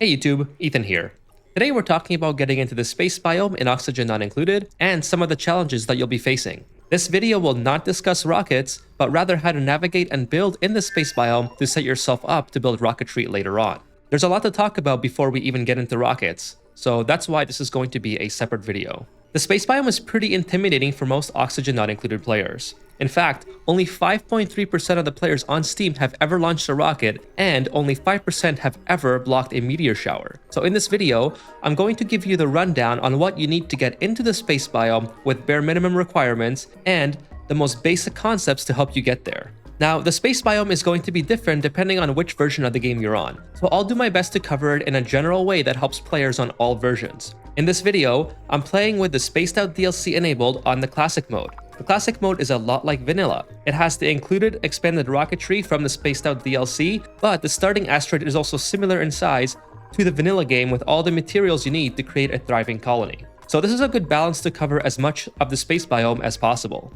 Hey YouTube, Ethan here. Today we're talking about getting into the space biome in oxygen not included, and some of the challenges that you'll be facing. This video will not discuss rockets, but rather how to navigate and build in the space biome to set yourself up to build rocketry later on. There's a lot to talk about before we even get into rockets, so that's why this is going to be a separate video. The space biome is pretty intimidating for most oxygen not included players. In fact, only 5.3% of the players on Steam have ever launched a rocket, and only 5% have ever blocked a meteor shower. So in this video, I'm going to give you the rundown on what you need to get into the space biome with bare minimum requirements and the most basic concepts to help you get there. Now, the space biome is going to be different depending on which version of the game you're on, so I'll do my best to cover it in a general way that helps players on all versions. In this video, I'm playing with the Spaced Out DLC enabled on the Classic mode. The Classic mode is a lot like vanilla. It has the included expanded rocketry from the Spaced Out DLC, but the starting asteroid is also similar in size to the vanilla game with all the materials you need to create a thriving colony. So this is a good balance to cover as much of the space biome as possible.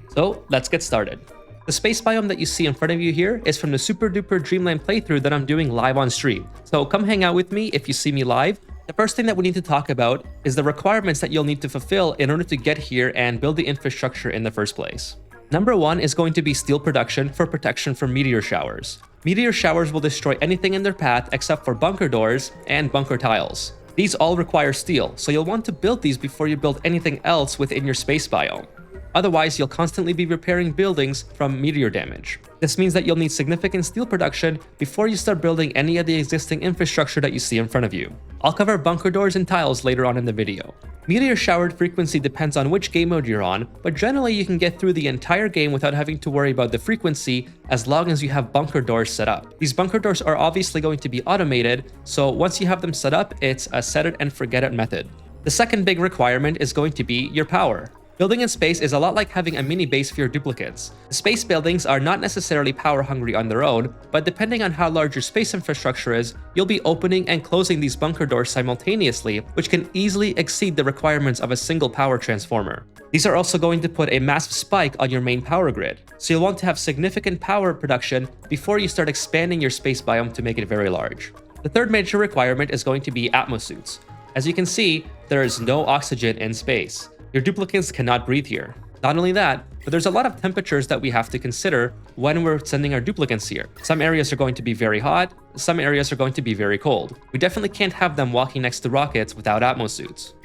So let's get started. The space biome that you see in front of you here is from the Super Duper Dreamland playthrough that I'm doing live on stream. So come hang out with me if you see me live. The first thing that we need to talk about is the requirements that you'll need to fulfill in order to get here and build the infrastructure in the first place. Number one is going to be steel production for protection from meteor showers. Meteor showers will destroy anything in their path except for bunker doors and bunker tiles. These all require steel, so you'll want to build these before you build anything else within your space biome. Otherwise, you'll constantly be repairing buildings from meteor damage. This means that you'll need significant steel production before you start building any of the existing infrastructure that you see in front of you. I'll cover bunker doors and tiles later on in the video. Meteor shower frequency depends on which game mode you're on, but generally you can get through the entire game without having to worry about the frequency as long as you have bunker doors set up. These bunker doors are obviously going to be automated, so once you have them set up, it's a set it and forget it method. The second big requirement is going to be your power. Building in space is a lot like having a mini base for your duplicates. The space buildings are not necessarily power hungry on their own, but depending on how large your space infrastructure is, you'll be opening and closing these bunker doors simultaneously, which can easily exceed the requirements of a single power transformer. These are also going to put a massive spike on your main power grid, so you'll want to have significant power production before you start expanding your space biome to make it very large. The third major requirement is going to be Atmo suits. As you can see, there is no oxygen in space. Your duplicates cannot breathe here. Not only that, but there's a lot of temperatures that we have to consider when we're sending our duplicates here. Some areas are going to be very hot, some areas are going to be very cold. We definitely can't have them walking next to rockets without Atmo suits.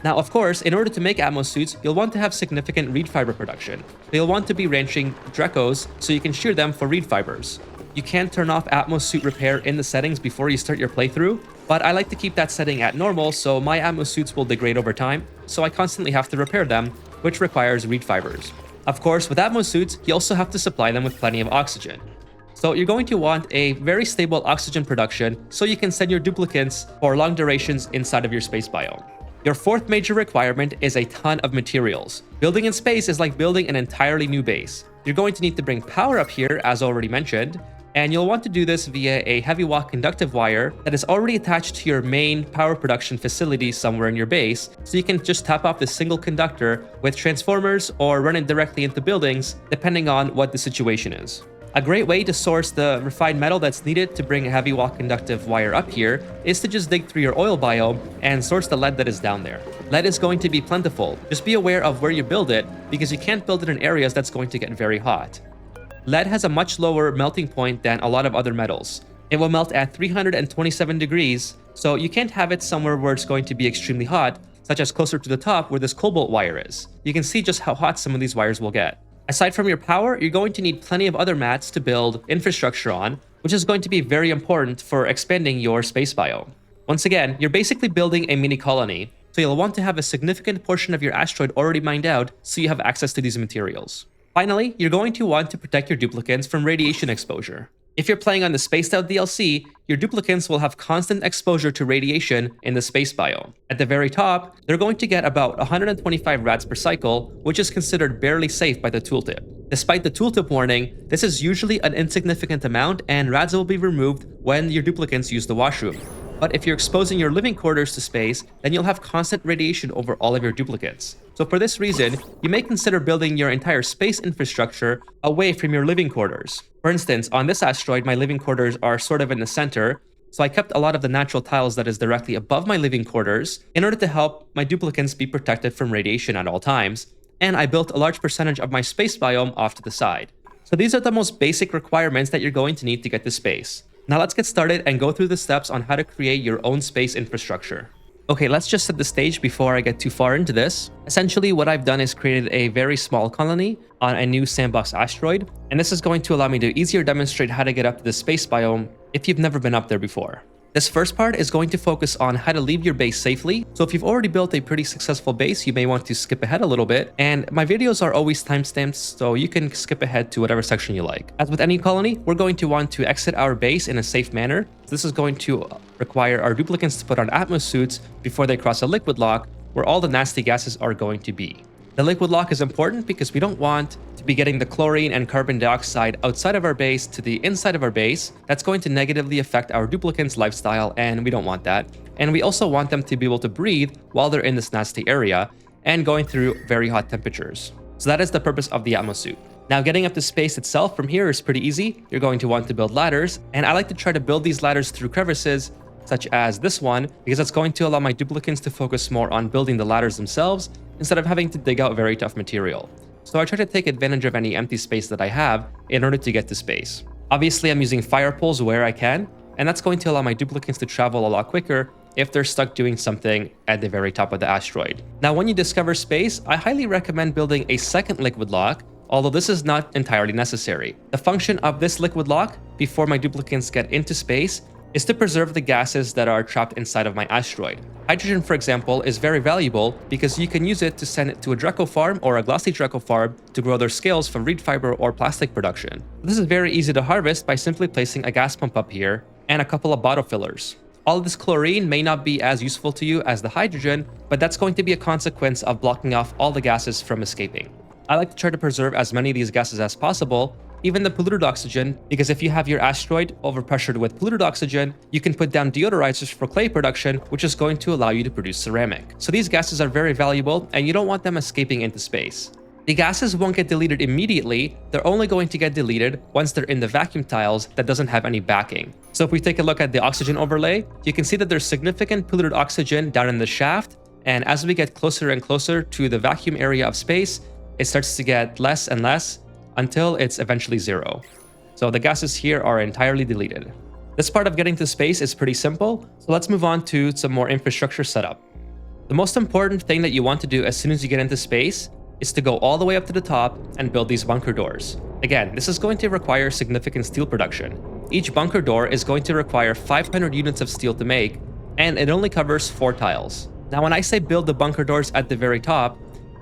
Now, of course, in order to make Atmo suits, you'll want to have significant reed fiber production. So you'll want to be ranching Drecos so you can shear them for reed fibers. You can turn off Atmo suit repair in the settings before you start your playthrough, but I like to keep that setting at normal so my Atmo suits will degrade over time, so I constantly have to repair them, which requires reed fibers. Of course, with Atmo suits, you also have to supply them with plenty of oxygen. So you're going to want a very stable oxygen production so you can send your duplicates for long durations inside of your space biome. Your fourth major requirement is a ton of materials. Building in space is like building an entirely new base. You're going to need to bring power up here, as already mentioned, and you'll want to do this via a heavy walk conductive wire that is already attached to your main power production facility somewhere in your base, so you can just tap off this single conductor with transformers or run it directly into buildings, depending on what the situation is. A great way to source the refined metal that's needed to bring a heavy walk conductive wire up here is to just dig through your oil biome and source the lead that is down there. Lead is going to be plentiful. Just be aware of where you build it, because you can't build it in areas that's going to get very hot. Lead has a much lower melting point than a lot of other metals. It will melt at 327 degrees, so you can't have it somewhere where it's going to be extremely hot, such as closer to the top where this cobalt wire is. You can see just how hot some of these wires will get. Aside from your power, you're going to need plenty of other mats to build infrastructure on, which is going to be very important for expanding your space biome. Once again, you're basically building a mini colony, so you'll want to have a significant portion of your asteroid already mined out so you have access to these materials. Finally, you're going to want to protect your duplicates from radiation exposure. If you're playing on the Spaced Out DLC, your duplicates will have constant exposure to radiation in the space biome. At the very top, they're going to get about 125 rads per cycle, which is considered barely safe by the tooltip. Despite the tooltip warning, this is usually an insignificant amount, and rads will be removed when your duplicates use the washroom. But if you're exposing your living quarters to space, then you'll have constant radiation over all of your duplicates. So for this reason, you may consider building your entire space infrastructure away from your living quarters. For instance, on this asteroid, my living quarters are sort of in the center, So I kept a lot of the natural tiles that is directly above my living quarters in order to help my duplicants be protected from radiation at all times, and I built a large percentage of my space biome off to the side. So these are the most basic requirements that you're going to need to get to space. Now let's get started and go through the steps on how to create your own space infrastructure. Okay, let's just set the stage before I get too far into this. Essentially, what I've done is created a very small colony on a new sandbox asteroid, and this is going to allow me to easier demonstrate how to get up to the space biome if you've never been up there before. This first part is going to focus on how to leave your base safely. So if you've already built a pretty successful base, you may want to skip ahead a little bit. And my videos are always timestamped, so you can skip ahead to whatever section you like. As with any colony, we're going to want to exit our base in a safe manner. This is going to require our duplicants to put on Atmo suits before they cross a liquid lock, where all the nasty gases are going to be. The liquid lock is important because we don't want to be getting the chlorine and carbon dioxide outside of our base to the inside of our base. That's going to negatively affect our duplicants' lifestyle, and we don't want that. And we also want them to be able to breathe while they're in this nasty area and going through very hot temperatures. So that is the purpose of the Atmo suit. Now, getting up to space itself from here is pretty easy. You're going to want to build ladders, and I like to try to build these ladders through crevices, such as this one, because it's going to allow my duplicants to focus more on building the ladders themselves instead of having to dig out very tough material. So I try to take advantage of any empty space that I have in order to get to space. Obviously, I'm using fire poles where I can, and that's going to allow my duplicants to travel a lot quicker if they're stuck doing something at the very top of the asteroid. Now, when you discover space, I highly recommend building a second liquid lock, although this is not entirely necessary. The function of this liquid lock before my duplicants get into space is to preserve the gases that are trapped inside of my asteroid. Hydrogen, for example, is very valuable because you can use it to send it to a Draco farm or a glossy Draco farm to grow their scales for reed fiber or plastic production. This is very easy to harvest by simply placing a gas pump up here and a couple of bottle fillers. All of this chlorine may not be as useful to you as the hydrogen, but that's going to be a consequence of blocking off all the gases from escaping. I like to try to preserve as many of these gases as possible, even the polluted oxygen, because if you have your asteroid overpressured with polluted oxygen, you can put down deodorizers for clay production, which is going to allow you to produce ceramic. So these gases are very valuable, and you don't want them escaping into space. The gases won't get deleted immediately, they're only going to get deleted once they're in the vacuum tiles that doesn't have any backing. So if we take a look at the oxygen overlay, you can see that there's significant polluted oxygen down in the shaft, and as we get closer and closer to the vacuum area of space, it starts to get less and less, until it's eventually zero. So the gases here are entirely deleted. This part of getting to space is pretty simple, so let's move on to some more infrastructure setup. The most important thing that you want to do as soon as you get into space is to go all the way up to the top and build these bunker doors. Again, this is going to require significant steel production. Each bunker door is going to require 500 units of steel to make, and it only covers 4 tiles. Now, when I say build the bunker doors at the very top,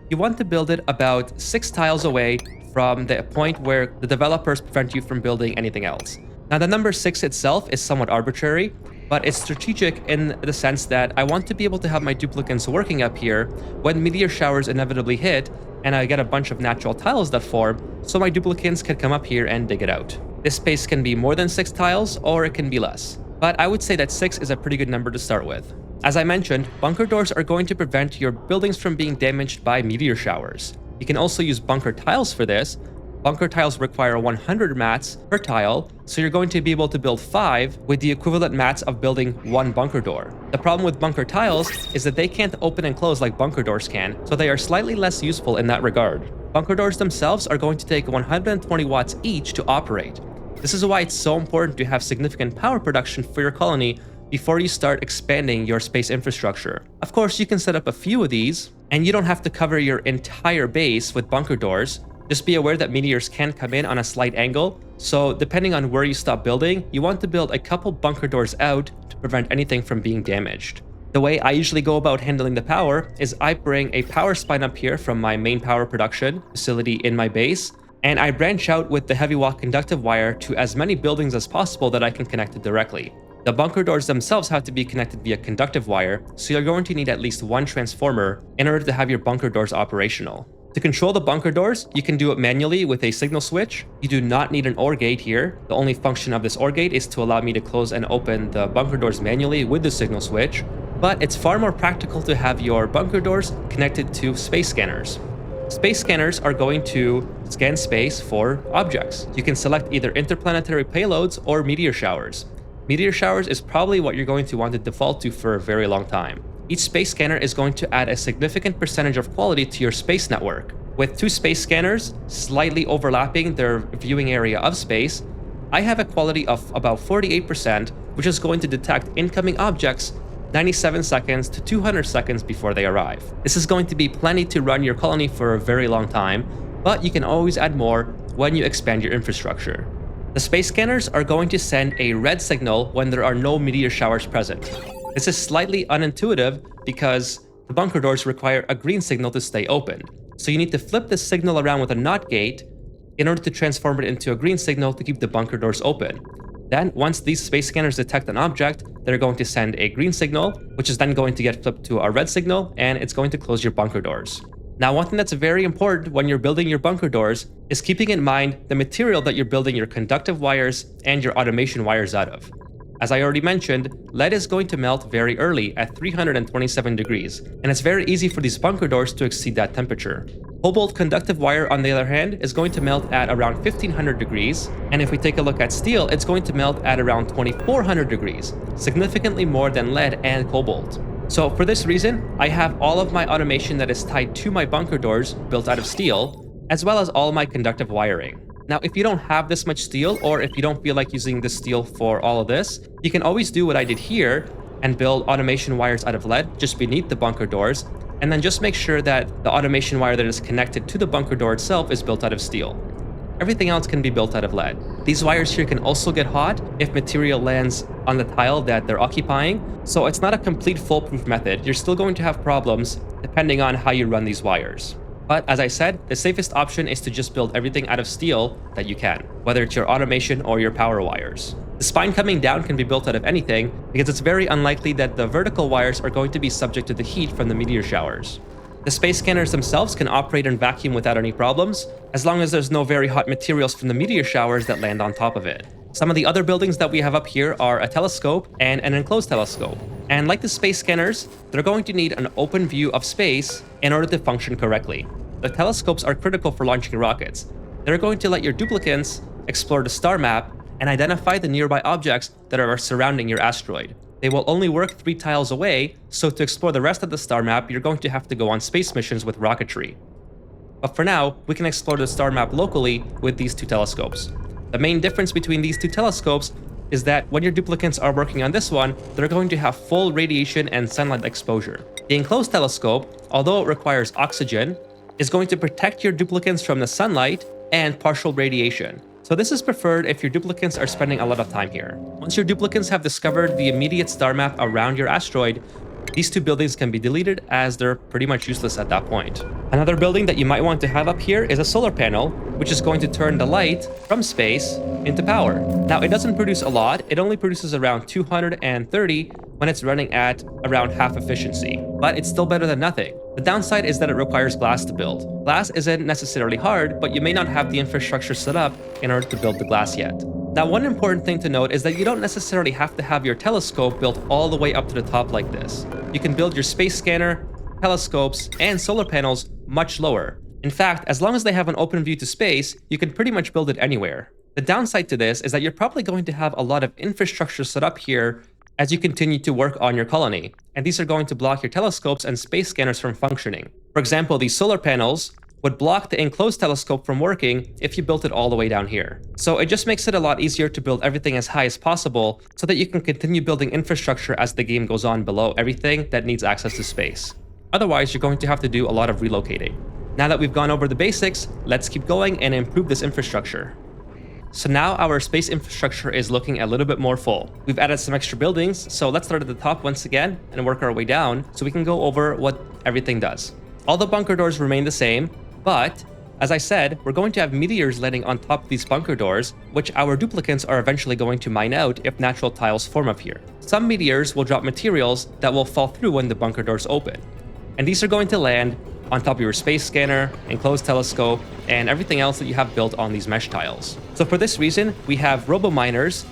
you want to build it about 6 tiles away from the point where the developers prevent you from building anything else. Now, the number 6 itself is somewhat arbitrary, but it's strategic in the sense that I want to be able to have my duplicants working up here when meteor showers inevitably hit and I get a bunch of natural tiles that form, so my duplicants can come up here and dig it out. This space can be more than 6 tiles, or it can be less, but I would say that 6 is a pretty good number to start with. As I mentioned, bunker doors are going to prevent your buildings from being damaged by meteor showers. You can also use bunker tiles for this. Bunker tiles require 100 mats per tile, so you're going to be able to build 5 with the equivalent mats of building 1 bunker door. The problem with bunker tiles is that they can't open and close like bunker doors can, so they are slightly less useful in that regard. Bunker doors themselves are going to take 120 watts each to operate. This is why it's so important to have significant power production for your colony before you start expanding your space infrastructure. Of course, you can set up a few of these, and you don't have to cover your entire base with bunker doors. Just be aware that meteors can come in on a slight angle, so depending on where you stop building, you want to build a couple bunker doors out to prevent anything from being damaged. The way I usually go about handling the power is I bring a power spine up here from my main power production facility in my base, and I branch out with the heavy wall conductive wire to as many buildings as possible that I can connect it directly. The bunker doors themselves have to be connected via conductive wire, so you're going to need at least 1 transformer in order to have your bunker doors operational. To control the bunker doors, you can do it manually with a signal switch. You do not need an OR gate here. The only function of this OR gate is to allow me to close and open the bunker doors manually with the signal switch, but it's far more practical to have your bunker doors connected to space scanners. Space scanners are going to scan space for objects. You can select either interplanetary payloads or meteor showers. Meteor showers is probably what you're going to want to default to for a very long time. Each space scanner is going to add a significant percentage of quality to your space network. With 2 space scanners slightly overlapping their viewing area of space, I have a quality of about 48%, which is going to detect incoming objects 97 seconds to 200 seconds before they arrive. This is going to be plenty to run your colony for a very long time, but you can always add more when you expand your infrastructure. The space scanners are going to send a red signal when there are no meteor showers present. This is slightly unintuitive because the bunker doors require a green signal to stay open. So you need to flip this signal around with a NOT gate in order to transform it into a green signal to keep the bunker doors open. Then, once these space scanners detect an object, they're going to send a green signal, which is then going to get flipped to a red signal, and it's going to close your bunker doors. Now, one thing that's very important when you're building your bunker doors is keeping in mind the material that you're building your conductive wires and your automation wires out of. As I already mentioned, lead is going to melt very early at 327 degrees, and it's very easy for these bunker doors to exceed that temperature. Cobalt conductive wire, on the other hand, is going to melt at around 1500 degrees, and if we take a look at steel, it's going to melt at around 2400 degrees, significantly more than lead and cobalt. So for this reason, I have all of my automation that is tied to my bunker doors built out of steel, as well as all my conductive wiring. Now, if you don't have this much steel, or if you don't feel like using the steel for all of this, you can always do what I did here and build automation wires out of lead just beneath the bunker doors, and then just make sure that the automation wire that is connected to the bunker door itself is built out of steel. Everything else can be built out of lead. These wires here can also get hot if material lands on the tile that they're occupying, so it's not a complete foolproof method. You're still going to have problems depending on how you run these wires. But as I said, the safest option is to just build everything out of steel that you can, whether it's your automation or your power wires. The spine coming down can be built out of anything because it's very unlikely that the vertical wires are going to be subject to the heat from the meteor showers. The space scanners themselves can operate in vacuum without any problems, as long as there's no very hot materials from the meteor showers that land on top of it. Some of the other buildings that we have up here are a telescope and an enclosed telescope. And like the space scanners, they're going to need an open view of space in order to function correctly. The telescopes are critical for launching rockets. They're going to let your duplicants explore the star map and identify the nearby objects that are surrounding your asteroid. They will only work 3 tiles away, so to explore the rest of the star map, you're going to have to go on space missions with rocketry. But for now, we can explore the star map locally with these 2 telescopes. The main difference between these 2 telescopes is that when your duplicants are working on this one, they're going to have full radiation and sunlight exposure. The enclosed telescope, although it requires oxygen, is going to protect your duplicants from the sunlight and partial radiation. So this is preferred if your duplicants are spending a lot of time here. Once your duplicants have discovered the immediate star map around your asteroid, these 2 buildings can be deleted as they're pretty much useless at that point. Another building that you might want to have up here is a solar panel, which is going to turn the light from space into power. Now, it doesn't produce a lot. It only produces around 230 when it's running at around half efficiency, but it's still better than nothing. The downside is that it requires glass to build. Glass isn't necessarily hard, but you may not have the infrastructure set up in order to build the glass yet. Now, one important thing to note is that you don't necessarily have to have your telescope built all the way up to the top like this. You can build your space scanner, telescopes, and solar panels much lower. In fact, as long as they have an open view to space, you can pretty much build it anywhere. The downside to this is that you're probably going to have a lot of infrastructure set up here as you continue to work on your colony, and these are going to block your telescopes and space scanners from functioning. For example, these solar panels would block the enclosed telescope from working if you built it all the way down here. So it just makes it a lot easier to build everything as high as possible so that you can continue building infrastructure as the game goes on below everything that needs access to space. Otherwise, you're going to have to do a lot of relocating. Now that we've gone over the basics, let's keep going and improve this infrastructure. So now our space infrastructure is looking a little bit more full. We've added some extra buildings, so let's start at the top once again and work our way down so we can go over what everything does. All the bunker doors remain the same, but as I said, we're going to have meteors landing on top of these bunker doors, which our duplicants are eventually going to mine out if natural tiles form up here. Some meteors will drop materials that will fall through when the bunker doors open, and these are going to land on top of your space scanner, enclosed telescope, and everything else that you have built on these mesh tiles. So for this reason, we have robo-miners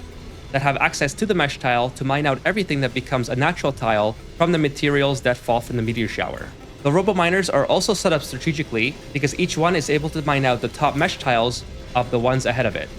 that have access to the mesh tile to mine out everything that becomes a natural tile from the materials that fall from the meteor shower. The robo-miners are also set up strategically because each one is able to mine out the top mesh tiles of the ones ahead of it.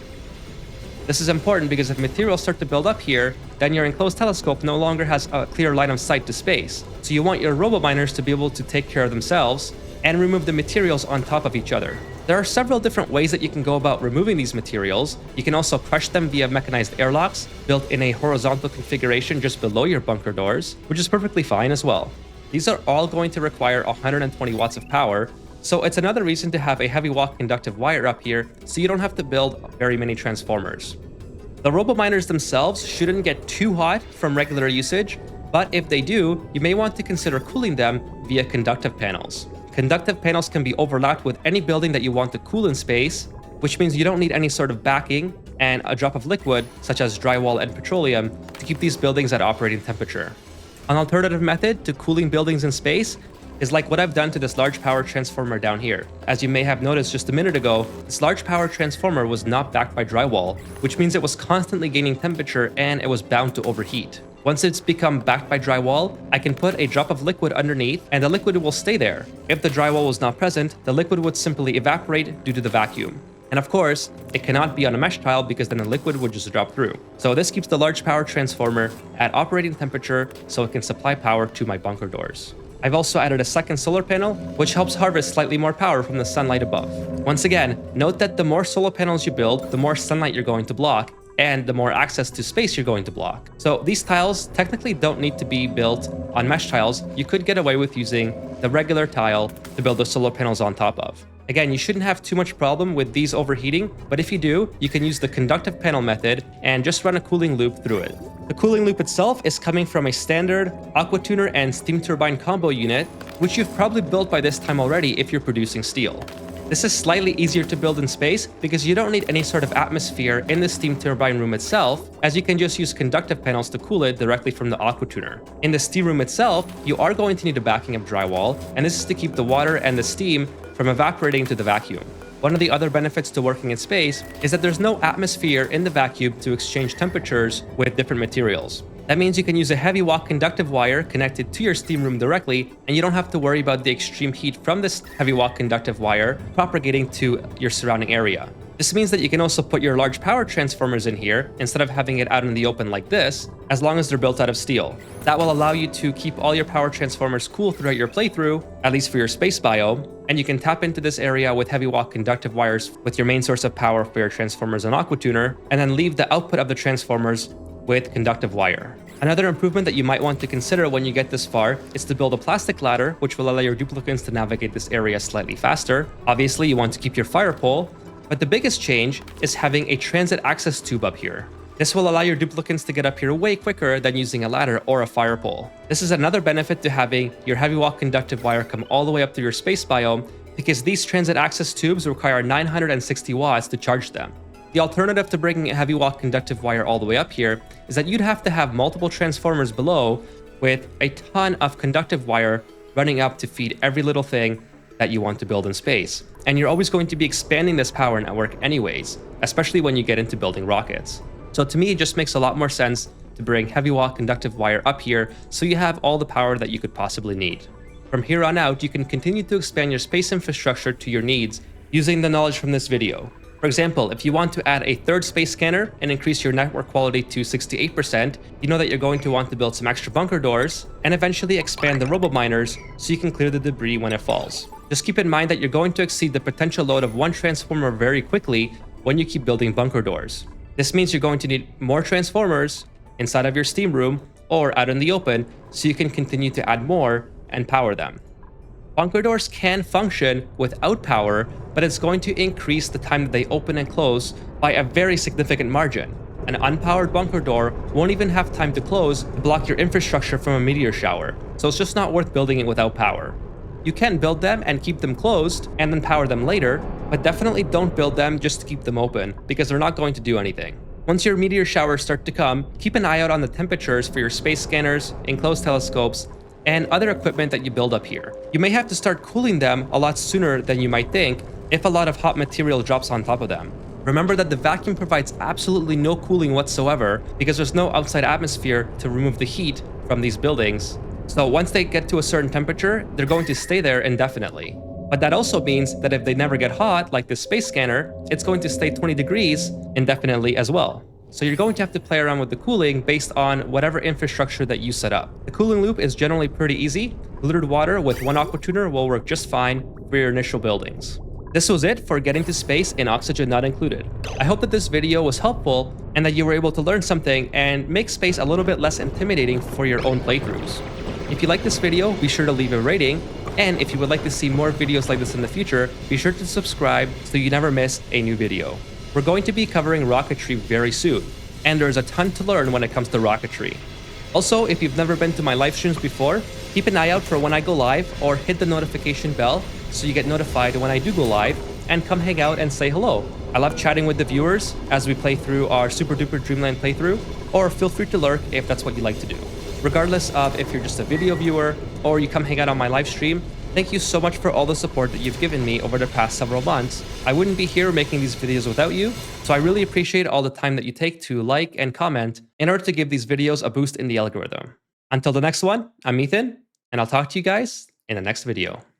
This is important because if materials start to build up here, then your enclosed telescope no longer has a clear line of sight to space. So you want your robo-miners to be able to take care of themselves and remove the materials on top of each other. There are several different ways that you can go about removing these materials. You can also crush them via mechanized airlocks built in a horizontal configuration just below your bunker doors, which is perfectly fine as well. These are all going to require 120 watts of power, so it's another reason to have a heavy watt conductive wire up here so you don't have to build very many transformers. The robo-miners themselves shouldn't get too hot from regular usage, but if they do, you may want to consider cooling them via conductive panels. Conductive panels can be overlapped with any building that you want to cool in space, which means you don't need any sort of backing and a drop of liquid, such as drywall and petroleum, to keep these buildings at operating temperature. An alternative method to cooling buildings in space is like what I've done to this large power transformer down here. As you may have noticed just a minute ago, this large power transformer was not backed by drywall, which means it was constantly gaining temperature and it was bound to overheat. Once it's become backed by drywall, I can put a drop of liquid underneath and the liquid will stay there. If the drywall was not present, the liquid would simply evaporate due to the vacuum. And of course, it cannot be on a mesh tile because then the liquid would just drop through. So this keeps the large power transformer at operating temperature so it can supply power to my bunker doors. I've also added a second solar panel, which helps harvest slightly more power from the sunlight above. Once again, note that the more solar panels you build, the more sunlight you're going to block, and the more access to space you're going to block. So these tiles technically don't need to be built on mesh tiles. You could get away with using the regular tile to build the solar panels on top of. Again, you shouldn't have too much problem with these overheating, but if you do, you can use the conductive panel method and just run a cooling loop through it. The cooling loop itself is coming from a standard aqua tuner and steam turbine combo unit, which you've probably built by this time already if you're producing steel. This is slightly easier to build in space because you don't need any sort of atmosphere in the steam turbine room itself, as you can just use conductive panels to cool it directly from the aqua tuner. In the steam room itself, you are going to need a backing of drywall, and this is to keep the water and the steam from evaporating to the vacuum. One of the other benefits to working in space is that there's no atmosphere in the vacuum to exchange temperatures with different materials. That means you can use a heavy watt conductive wire connected to your steam room directly, and you don't have to worry about the extreme heat from this heavy watt conductive wire propagating to your surrounding area. This means that you can also put your large power transformers in here instead of having it out in the open like this, as long as they're built out of steel. That will allow you to keep all your power transformers cool throughout your playthrough, at least for your space biome, and you can tap into this area with heavy watt conductive wires with your main source of power for your transformers and aqua tuner, and then leave the output of the transformers with conductive wire. Another improvement that you might want to consider when you get this far is to build a plastic ladder, which will allow your duplicants to navigate this area slightly faster. Obviously, you want to keep your fire pole, but the biggest change is having a transit access tube up here. This will allow your duplicants to get up here way quicker than using a ladder or a fire pole. This is another benefit to having your heavy watt conductive wire come all the way up to your space biome, because these transit access tubes require 960 watts to charge them. The alternative to bringing a heavy watt conductive wire all the way up here is that you'd have to have multiple transformers below with a ton of conductive wire running up to feed every little thing that you want to build in space. And you're always going to be expanding this power network anyways, especially when you get into building rockets. So to me, it just makes a lot more sense to bring heavy watt conductive wire up here so you have all the power that you could possibly need. From here on out, you can continue to expand your space infrastructure to your needs using the knowledge from this video. For example, if you want to add a third space scanner and increase your network quality to 68%, you know that you're going to want to build some extra bunker doors and eventually expand the robo-miners so you can clear the debris when it falls. Just keep in mind that you're going to exceed the potential load of one transformer very quickly when you keep building bunker doors. This means you're going to need more transformers inside of your steam room or out in the open so you can continue to add more and power them. Bunker doors can function without power, but it's going to increase the time that they open and close by a very significant margin. An unpowered bunker door won't even have time to close to block your infrastructure from a meteor shower, so it's just not worth building it without power. You can build them and keep them closed and then power them later, but definitely don't build them just to keep them open because they're not going to do anything. Once your meteor showers start to come, keep an eye out on the temperatures for your space scanners, enclosed telescopes, and other equipment that you build up here. You may have to start cooling them a lot sooner than you might think if a lot of hot material drops on top of them. Remember that the vacuum provides absolutely no cooling whatsoever because there's no outside atmosphere to remove the heat from these buildings. So once they get to a certain temperature, they're going to stay there indefinitely. But that also means that if they never get hot, like this space scanner, it's going to stay 20 degrees indefinitely as well. So you're going to have to play around with the cooling based on whatever infrastructure that you set up. The cooling loop is generally pretty easy. Diluted water with one aqua tuner will work just fine for your initial buildings. This was it for getting to space in Oxygen Not Included. I hope that this video was helpful and that you were able to learn something and make space a little bit less intimidating for your own playthroughs. If you like this video, be sure to leave a rating, and if you would like to see more videos like this in the future, be sure to subscribe so you never miss a new video. We're going to be covering rocketry very soon, and there's a ton to learn when it comes to rocketry. Also, if you've never been to my live streams before, keep an eye out for when I go live or hit the notification bell so you get notified when I do go live, and come hang out and say hello. I love chatting with the viewers as we play through our Super Duper Dreamland playthrough, or feel free to lurk if that's what you like to do. Regardless of if you're just a video viewer or you come hang out on my live stream, thank you so much for all the support that you've given me over the past several months. I wouldn't be here making these videos without you, so I really appreciate all the time that you take to like and comment in order to give these videos a boost in the algorithm. Until the next one, I'm Ethan, and I'll talk to you guys in the next video.